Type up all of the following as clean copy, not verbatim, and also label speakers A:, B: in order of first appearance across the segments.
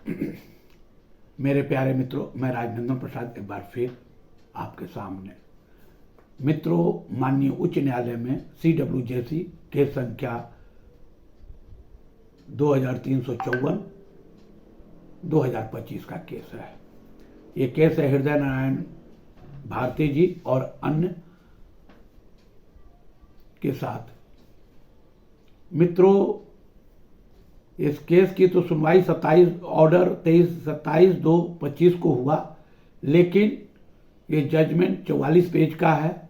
A: मेरे प्यारे मित्रों, मैं राजनंदन प्रसाद एक बार फिर आपके सामने। मित्रों, माननीय उच्च न्यायालय में CWJC केस संख्या 2354 2025 का केस है। ये केस है हृदय नारायण भारती जी और अन्य के साथ। मित्रों, इस केस की तो सुनवाई 27/2/25 को हुआ, लेकिन ये जजमेंट 44 पेज का है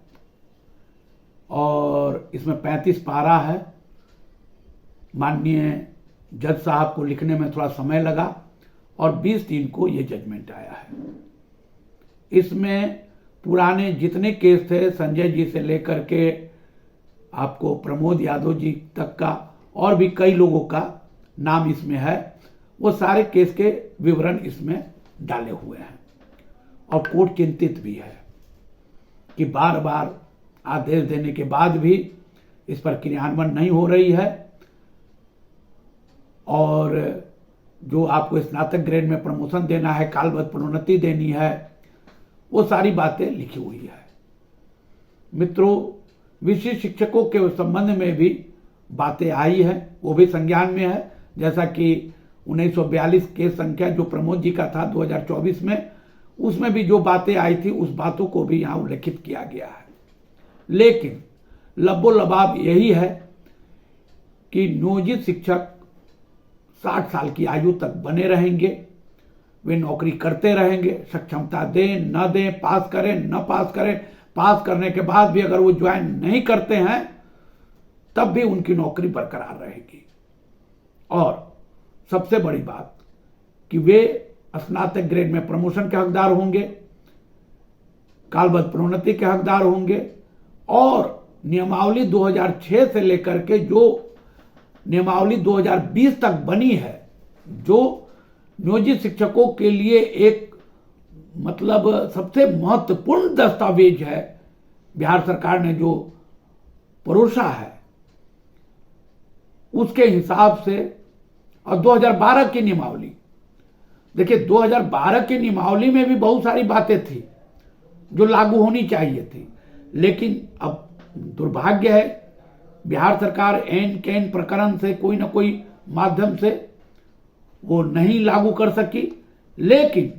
A: और इसमें 35 पारा है। माननीय जज साहब को लिखने में थोड़ा समय लगा और 20/3 को ये जजमेंट आया है। इसमें पुराने जितने केस थे, संजय जी से लेकर के आपको प्रमोद यादव जी तक का और भी कई लोगों का नाम इसमें है, वो सारे केस के विवरण इसमें डाले हुए हैं। और कोर्ट चिंतित भी है कि बार बार आदेश देने के बाद भी इस पर क्रियान्वयन नहीं हो रही है और जो आपको स्नातक ग्रेड में प्रमोशन देना है, कालबद्ध प्रोन्नति देनी है, वो सारी बातें लिखी हुई है। मित्रों, विशिष्ट शिक्षकों के संबंध में भी बातें आई है, वो भी संज्ञान में है। जैसा कि 1942 केस संख्या जो प्रमोद जी का था 2024 में, उसमें भी जो बातें आई थी उस बातों को भी यहाँ उल्लेखित किया गया है। लेकिन लबो लबाब यही है कि नियोजित शिक्षक 60 साल की आयु तक बने रहेंगे, वे नौकरी करते रहेंगे, सक्षमता दें न दें, पास करें न पास करें, पास करने के बाद भी अगर वो ज्वाइन नहीं करते हैं तब भी उनकी नौकरी बरकरार रहेगी। और सबसे बड़ी बात कि वे स्नातक ग्रेड में प्रमोशन के हकदार होंगे, कालबद्ध प्रोन्नति के हकदार होंगे और नियमावली 2006 से लेकर के जो नियमावली 2020 तक बनी है, जो नियोजित शिक्षकों के लिए एक मतलब सबसे महत्वपूर्ण दस्तावेज है, बिहार सरकार ने जो परोसा है उसके हिसाब से। और 2012 की नियमावली देखिए, 2012 की नियमावली में भी बहुत सारी बातें थी जो लागू होनी चाहिए थी, लेकिन अब दुर्भाग्य है बिहार सरकार एन कैन प्रकरण से कोई ना कोई माध्यम से वो नहीं लागू कर सकी। लेकिन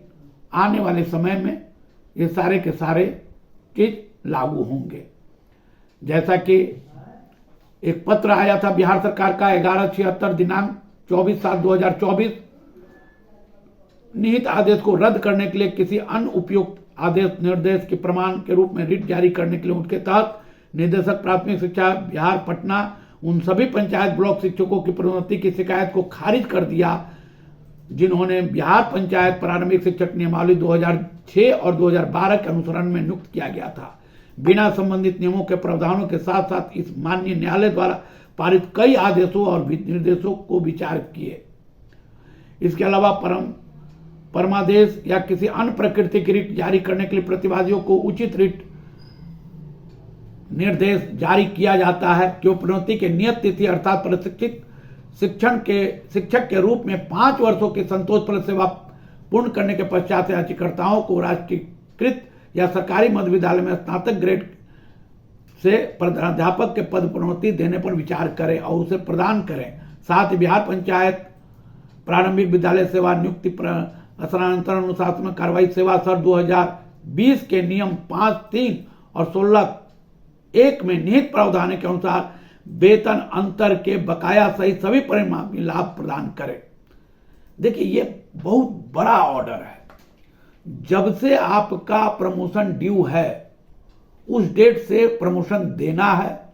A: आने वाले समय में ये सारे के सारे चीज लागू होंगे। जैसा कि एक पत्र आया था बिहार सरकार का 1176 दिनांक 24/7/2024, निहित आदेश को रद्द करने के लिए किसी अन्य उपयुक्त आदेश निर्देश के प्रमाण के रूप में रिट जारी करने के लिए उनके तहत निदेशक प्राथमिक शिक्षा बिहार पटना उन सभी पंचायत ब्लॉक शिक्षकों की प्रोन्नति की शिकायत को खारिज कर दिया जिन्होंने बिहार पंचायत प्रारंभिक शिक्षक नियमावली 2006 और 2012 के अनुसरण में नियुक्त किया गया था, बिना संबंधित नियमों के प्रावधानों के साथ साथ इस माननीय न्यायालय द्वारा पारित कई आदेशों और निर्देशों को विचार किए। इसके अलावा परमादेश या किसी अन्य प्रकृति की रिट जारी करने के लिए प्रतिवादियों को उचित रिट निर्देश जारी किया जाता है कि प्रोन्नति के नियत तिथि अर्थात प्रशिक्षित शिक्षक के रूप में 5 वर्षों की संतोषप्रद सेवा पूर्ण करने के पश्चात याचिकाकर्ताओं को राष्ट्रीयकृत या सरकारी मध्य विद्यालय में स्नातक ग्रेड से प्रधानाध्यापक के पद प्रोन्नति देने पर विचार करें और उसे प्रदान करें। साथ ही बिहार पंचायत प्रारंभिक विद्यालय सेवा नियुक्ति स्थानांतरण अनुशासनात्मक कार्रवाई सेवा सर 2020 के नियम 5(3) और 16(1) में निहित प्रावधान के अनुसार वेतन अंतर के बकाया सहित सभी परिणामी लाभ प्रदान करें। देखिए, ये बहुत बड़ा ऑर्डर है। जब से आपका प्रमोशन ड्यू है उस डेट से प्रमोशन देना है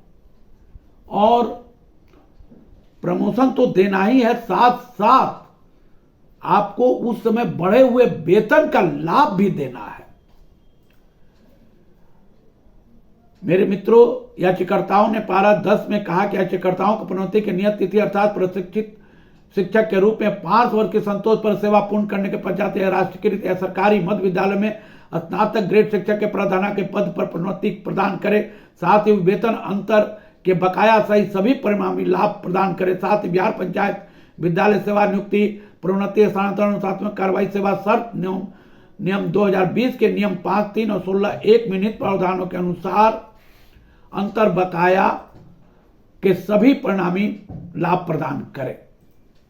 A: और प्रमोशन तो देना ही है, साथ साथ आपको उस समय बढ़े हुए वेतन का लाभ भी देना है। मेरे मित्रों, याचिकाकर्ताओं ने पारा 10 में कहा कि याचिकाकर्ताओं को प्रोन्नति की नियत तिथि अर्थात प्रशिक्षित शिक्षक के रूप में 5 वर्ष की संतोष पर सेवा पूर्ण करने के पश्चात राष्ट्रीयकृत या सरकारी मध्य विद्यालय में स्नातक ग्रेड शिक्षक के प्रावधान के पद पर प्रोन्नति प्रदान करे। साथ ही वेतन अंतर के बकाया सहित सभी परिणामी लाभ प्रदान करे। साथ ही बिहार पंचायत विद्यालय सेवा नियुक्ति प्रोन्नति स्थानांतरण अनुशासनात्मक कार्रवाई सेवा शर्त नियम 2020 के नियम 5, 3 और 16(1) में निहित प्रावधानों के अनुसार अंतर बकाया के सभी परिणामी लाभ प्रदान करें।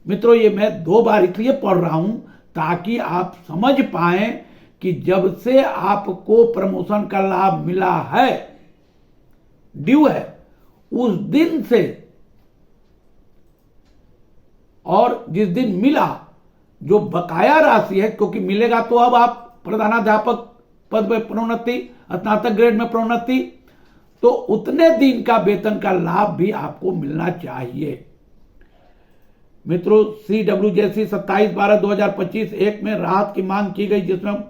A: मित्रों, ये मैं 2 बार इसलिए पढ़ रहा हूं ताकि आप समझ पाएं कि जब से आपको प्रमोशन का लाभ मिला है, ड्यू है, उस दिन से और जिस दिन मिला जो बकाया राशि है, क्योंकि मिलेगा तो अब आप प्रधानाध्यापक पद में प्रोन्नति, स्नातक ग्रेड में प्रोन्नति, तो उतने दिन का वेतन का लाभ भी आपको मिलना चाहिए। मित्रों, CWJC 27/12/2025 1 में राहत की मांग की गई, जिसमें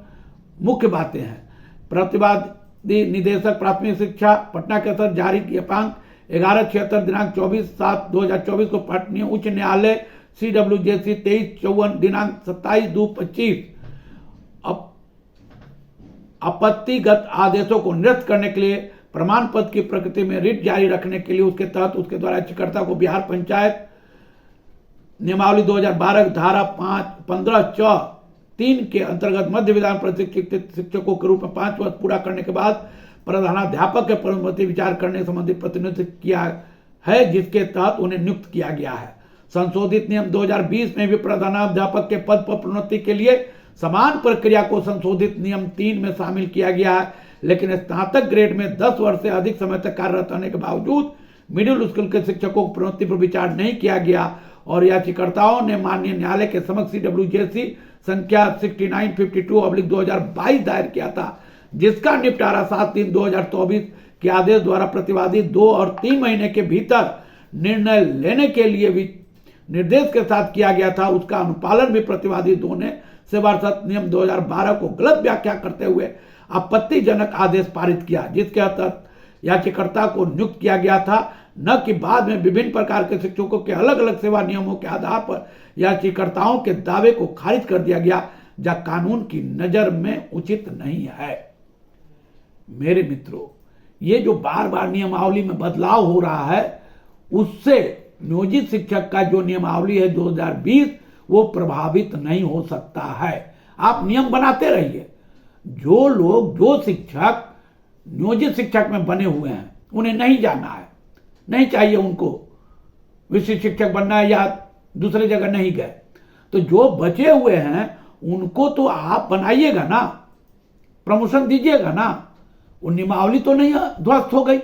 A: मुख्य बातें हैं। प्रतिवादी निदेशक प्राथमिक शिक्षा पटना के तहत जारी ज्ञापन 1176 दिनांक 24/7/2024 को पटना उच्च न्यायालय CWJC 2354 दिनांक 27/2/25 आपत्तिगत आदेशों को निरस्त करने के लिए प्रमाण पत्र की प्रकृति में रिट जारी रखने के लिए उसके तहत उसके द्वारा याचिकाकर्ता को बिहार पंचायत नियमावली 2012 धारा 15(3) के अंतर्गत मध्य विद्यालय प्रशिक्षित शिक्षकों के रूप में 5 वर्ष पूरा करने के बाद प्रधानाध्यापक के पदोन्नति विचार करने संबंधी प्रतिनिधित्व किया है, जिसके तहत उन्हें नियुक्त किया गया है। संशोधित नियम 2020 में भी प्रधानाध्यापक के पद पर प्रोन्नति के लिए समान प्रक्रिया को संशोधित नियम 3 में शामिल किया गया है, लेकिन स्नातक ग्रेड में 10 वर्ष से अधिक समय तक कार्यरत होने के बावजूद मिडिल स्कूल के शिक्षकों को प्रोन्नति पर विचार नहीं किया गया और याचिकाकर्ताओं ने माननीय न्यायालय के समक्ष CWJC संख्या 6952/2022 दायर किया था, जिसका निपटारा 7/3/2024 के आदेश द्वारा प्रतिवादी 2 और 3 महीने के भीतर निर्णय लेने के लिए भी निर्देश के साथ किया गया था। उसका अनुपालन भी प्रतिवादी 2 ने सेवा शर्त नियम 2012 को गलत व्याख्या करते हुए आपत्तिजनक आदेश पारित किया, जिसके तहत याचिकाकर्ता को नियुक्त किया गया था, न कि बाद में विभिन्न प्रकार के शिक्षकों के अलग अलग सेवा नियमों के आधार पर याचिकाकर्ताओं के दावे को खारिज कर दिया गया, जो कानून की नजर में उचित नहीं है। मेरे मित्रों, ये जो बार बार नियमावली में बदलाव हो रहा है, उससे नियोजित शिक्षक का जो नियमावली है 2020 वो प्रभावित नहीं हो सकता है। आप नियम बनाते रहिए। जो लोग, जो शिक्षक नियोजित शिक्षक में बने हुए हैं, उन्हें नहीं जाना है, नहीं चाहिए उनको विशिष्ट शिक्षक बनना है या दूसरे जगह नहीं गए, तो जो बचे हुए हैं उनको तो आप बनाइएगा ना, प्रमोशन दीजिएगा ना। वो नियमावली तो नहीं ध्वस्त हो गई।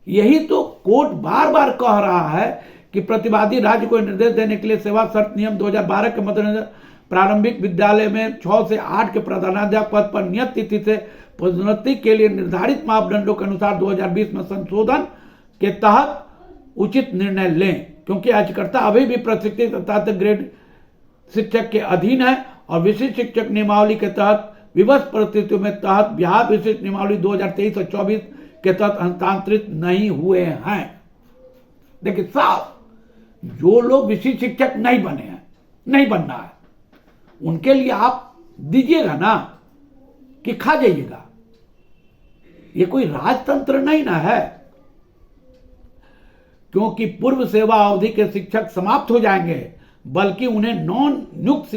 A: यही तो कोर्ट बार बार कह रहा है कि प्रतिवादी राज्य को निर्देश देने के लिए सेवा शर्त नियम 2012 के मद्देनजर प्रारंभिक विद्यालय में 6 से 8 के प्रधानाध्यापक पद पर नियत तिथि से पदोन्नति के लिए निर्धारित मापदंडों के अनुसार 2020 में संशोधन के तहत उचित निर्णय लें, क्योंकि याचिकाकर्ता अभी भी प्रशिक्षित स्नातक ग्रेड शिक्षक के अधीन है और विशिष्ट शिक्षक नियमावली के तहत विवश परिस्थितियों में तहत बिहार विशिष्ट नियमावली 2023 और 24 के तहत हस्तांतरित नहीं हुए हैं। देखिए साफ, जो लोग विशिष्ट शिक्षक नहीं बने हैं, नहीं बनना है, उनके लिए आप दीजिएगा ना कि खा जाइएगा। ये कोई राजतंत्र नहीं ना है, क्योंकि पूर्व सेवा अवधि के शिक्षक समाप्त हो जाएंगे, बल्कि उन्हें नॉन नियुक्त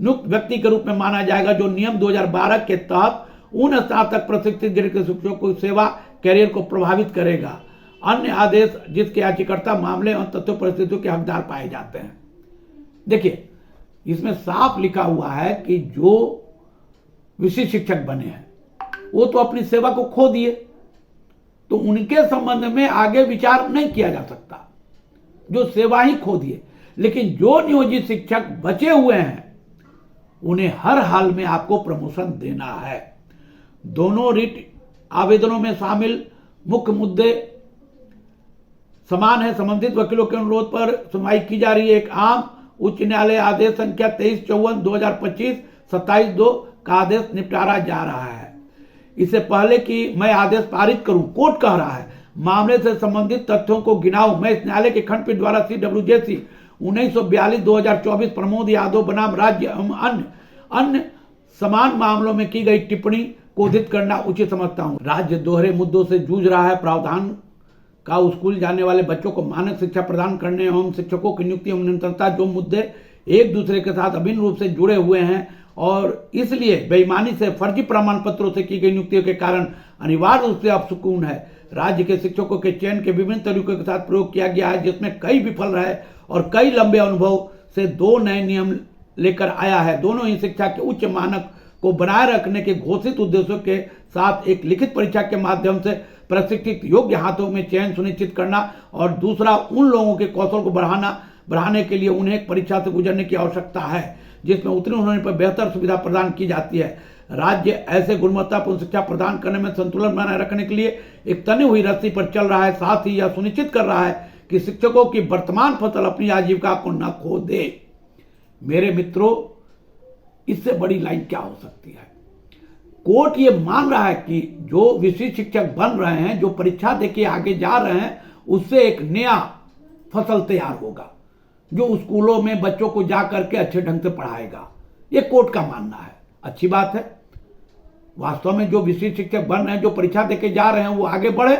A: व्यक्ति के रूप में माना जाएगा, जो नियम 2012 के तहत उन स्नातक प्रशिक्षित ग्रेड के शिक्षकों को सेवा कैरियर को प्रभावित करेगा। अन्य आदेश जिसके याचिकाकर्ता मामले और तथ्यों परिस्थितियों के हकदार पाए जाते हैं। देखिए, इसमें साफ लिखा हुआ है कि जो विशिष्ट शिक्षक बने हैं वो तो अपनी सेवा को खो दिए, तो उनके संबंध में आगे विचार नहीं किया जा सकता, जो सेवा ही खो दिए। लेकिन जो नियोजित शिक्षक बचे हुए हैं उन्हें हर हाल में आपको प्रमोशन देना है। दोनों रिट आवेदनों में शामिल मुख्य मुद्दे समान है। संबंधित वकीलों के अनुरोध पर सुनवाई की जा रही है। एक आम उच्च न्यायालय आदेश संख्या 2354/2025 27/2 का आदेश निपटारा जा रहा है। इससे पहले कि मैं आदेश पारित करूं, कोर्ट कह रहा है मामले से संबंधित तथ्यों को गिनाऊं, मैं इस न्यायालय के खंडपीठ द्वारा CWJC 1942/2024 प्रमोद यादव बनाम राज्य एवं अन्य समान मामलों में की गई टिप्पणी को उद्धृत करना उचित समझता हूं। राज्य दोहरे मुद्दों से जूझ रहा है। प्रावधान का स्कूल जाने वाले बच्चों को मानक शिक्षा प्रदान करने एवं शिक्षकों की नियुक्ति एवं निरंतरता, जो मुद्दे एक दूसरे के साथ अभिन्न रूप से जुड़े हुए हैं और इसलिए बेईमानी से फर्जी प्रमाण पत्रों से की गई नियुक्तियों के कारण अनिवार्य रूप से अपसुकून है। राज्य के शिक्षकों के चयन के विभिन्न तरीकों के साथ प्रयोग किया गया है, जिसमें कई विफल रहे और कई लंबे अनुभव से 2 नए नियम लेकर आया है। दोनों ही शिक्षा के उच्च मानक को बनाए रखने के घोषित उद्देश्यों के साथ एक लिखित परीक्षा के माध्यम से प्रशिक्षित योग्य हाथों में चयन सुनिश्चित करना और दूसरा उन लोगों के कौशल को बढ़ाने के लिए उन्हें एक परीक्षा से गुजरने की आवश्यकता है जिसमें उत्तीर्ण होने पर बेहतर सुविधा प्रदान की जाती है। राज्य ऐसे गुणवत्तापूर्ण शिक्षा प्रदान करने में संतुलन बनाए रखने के लिए एक तनी हुई रस्सी पर चल रहा है, साथ ही यह सुनिश्चित कर रहा है कि शिक्षकों की वर्तमान फसल अपनी आजीविका को न खो दे। मेरे मित्रों, इससे बड़ी लाइन क्या हो सकती है? कोर्ट ये मान रहा है कि जो विशिष्ट शिक्षक बन रहे हैं, जो परीक्षा देके आगे जा रहे हैं, उससे एक नया फसल तैयार होगा जो स्कूलों में बच्चों को जा करके अच्छे ढंग से पढ़ाएगा। ये कोर्ट का मानना है। अच्छी बात है। वास्तव में जो विशिष्ट शिक्षक बन रहे हैं, जो परीक्षा देके जा रहे हैं, वो आगे बढ़े।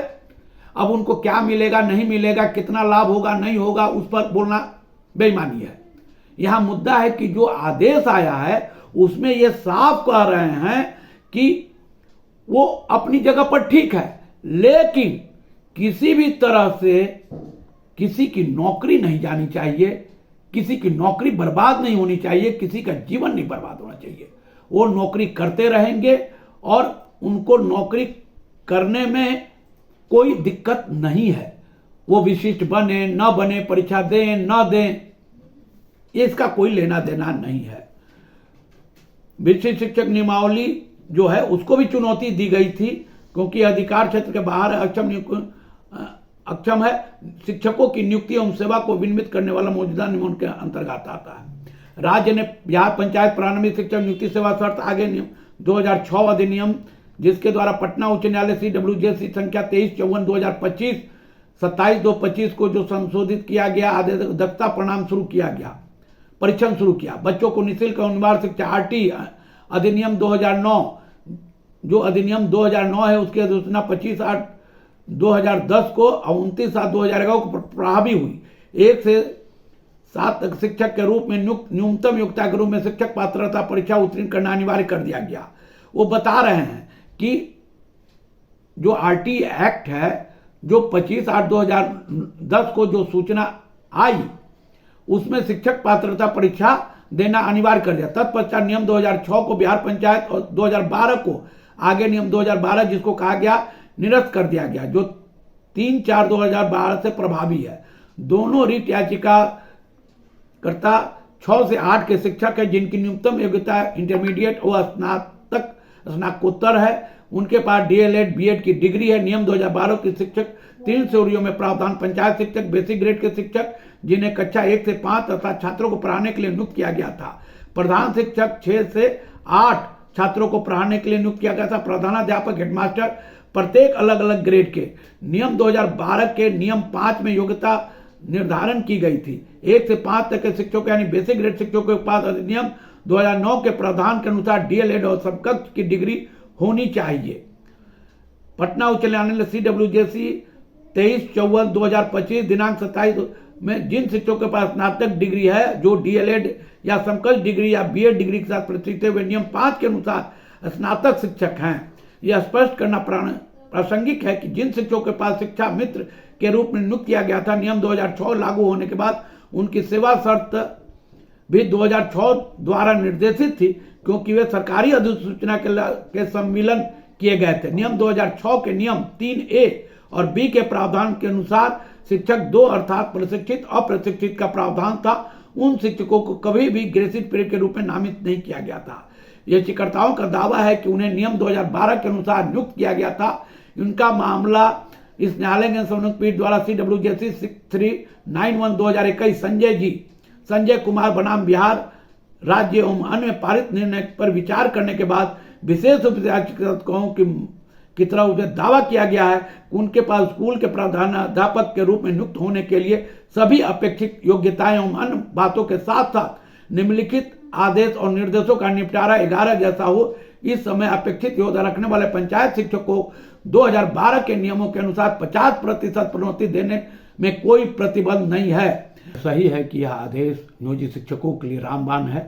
A: अब उनको क्या मिलेगा, नहीं मिलेगा, कितना लाभ होगा, नहीं होगा, उस पर बोलना बेईमानी है। यहां मुद्दा है कि जो आदेश आया है उसमें ये साफ कह रहे हैं कि वो अपनी जगह पर ठीक है, लेकिन किसी भी तरह से किसी की नौकरी नहीं जानी चाहिए, किसी की नौकरी बर्बाद नहीं होनी चाहिए, किसी का जीवन नहीं बर्बाद होना चाहिए। वो नौकरी करते रहेंगे और उनको नौकरी करने में कोई दिक्कत नहीं है। वो विशिष्ट बने न बने, परीक्षा दें न दें, इसका कोई लेना देना नहीं है। विशिष्ट शिक्षक नियमावली जो है उसको भी चुनौती दी गई थी, क्योंकि अधिकार क्षेत्र के बाहर अक्षम है। शिक्षकों की नियुक्ति एवं सेवा को विनियमित करने वाला मौजूदा नियमों के अंतर्गत आता है। राज्य ने बिहार पंचायत प्रारंभिक शिक्षक नियुक्ति सेवा शर्त आगे नियम 2006 अधिनियम, जिसके द्वारा पटना उच्च न्यायालय CWJC संख्या 2354/2025 27/2/25 को जो संशोधित किया गया, दक्षता परिणाम शुरू किया गया, परीक्षण शुरू किया। बच्चों को निःशुल्क अनिवार्य शिक्षा RT अधिनियम 2009, जो अधिनियम 2009 है, उसकी अधिसूचना 25/8/2010 को 29/7/2011 को प्रभावी हुई। 1 से 7 तक शिक्षक के रूप में न्यूनतम योग्यता के रूप में शिक्षक पात्रता परीक्षा उत्तीर्ण करना अनिवार्य कर दिया गया। वो बता रहे हैं कि जो RT एक्ट है, जो 25/8/2010 को जो सूचना आई, उसमें शिक्षक पात्रता परीक्षा देना अनिवार्य कर दिया। तत्पश्चात नियम 2006 को बिहार पंचायत और 2012 को आगे नियम 2012 जिसको कहा गया निरस्त कर दिया गया, जो 3/4/2012 से प्रभावी है। दोनों रिट याचिकाकर्ता 6 से 8 के शिक्षक है जिनकी न्यूनतम योग्यता इंटरमीडिएट व स्नातकोत्तर है, उनके पास DLED BEd की डिग्री है। नियम 2012 के शिक्षक 3 श्रेणियों में प्रावधान: पंचायत शिक्षक, बेसिक ग्रेड के शिक्षक जिन्हें कक्षा 1 से 5 तथा छात्रों को पढ़ाने के लिए नियुक्त किया गया था। प्रधान शिक्षक 6 से 8 छात्रों को पढ़ाने के लिए नियुक्त किया गया था। प्रधानाध्यापक, हेडमास्टर प्रत्येक अलग अलग ग्रेड के। नियम 2012 के नियम 5 में योग्यता निर्धारण की गई थी। 1 से 5 तक के शिक्षकों यानी बेसिक ग्रेड शिक्षकों के पास अधिनियम 2009 के प्रावधान के अनुसार DLED और समकक्ष की डिग्री होनी चाहिए। पटना उच्च न्यायालय CWJC 23/54/2025 दिनांक 27 में जिन शिक्षकों के पास स्नातक डिग्री है, जो DLED या समकक्ष डिग्री या BEd डिग्री के साथ प्रशिक्षित हुए नियम 5 के अनुसार स्नातक शिक्षक हैं, यह स्पष्ट करना प्रासंगिक है कि जिन शिक्षकों के पास शिक्षा मित्र के रूप में नियुक्त किया गया था, नियम 2006 लागू होने के बाद उनकी सेवा शर्त भी 2006 द्वारा निर्देशित थी, क्योंकि वे सरकारी अधिसूचना के सम्मिलन किए गए थे। नियम 2006 के नियम 3A और B के प्रावधान के अनुसार शिक्षक 2 अर्थात प्रशिक्षित अप्रशिक्षित का प्रावधान था। उन शिक्षकों को कभी भी ग्रेसिड पीरियड के रूप में नामित नहीं किया गया था। याचिकाकर्ताओं का दावा है कि उन्हें नियम 2012 के अनुसार नियुक्त किया गया था। उनका मामला इस न्यायालय के संयुक्त पीठ द्वारा CWJC 6391/2021 संजय कुमार बनाम बिहार राज्य एवं अन्य पारित निर्णय पर विचार करने के बाद विशेष रूप से याचिकाकर्ताओं की तरफ उसे दावा किया गया है कि उनके पास स्कूल के प्रधानाध्यापक के रूप में नियुक्त होने के लिए सभी अपेक्षित योग्यताएं एवं अन्य बातों के साथ साथ निम्नलिखित आदेश और निर्देशों का निपटारा 11 जैसा हो। इस समय अपेक्षित योग्यता रखने वाले पंचायत शिक्षकों 2012 के नियमों के अनुसार 50% प्रोन्नति देने में कोई प्रतिबंध नहीं है। सही है कि यह आदेश नियोजित शिक्षकों के लिए रामबाण है।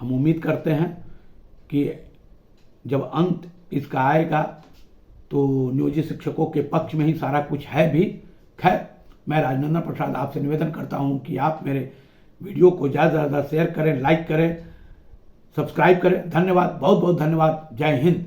A: हम उम्मीद करते हैं कि जब अंत इसका आएगा तो नियोजित शिक्षकों के पक्ष में ही सारा कुछ है भी। खैर, मैं राजनंदन प्रसाद आपसे निवेदन करता हूं कि आप मेरे वीडियो को ज़्यादा से ज़्यादा शेयर करें, लाइक करें, सब्सक्राइब करें। धन्यवाद, बहुत बहुत धन्यवाद। जय हिंद।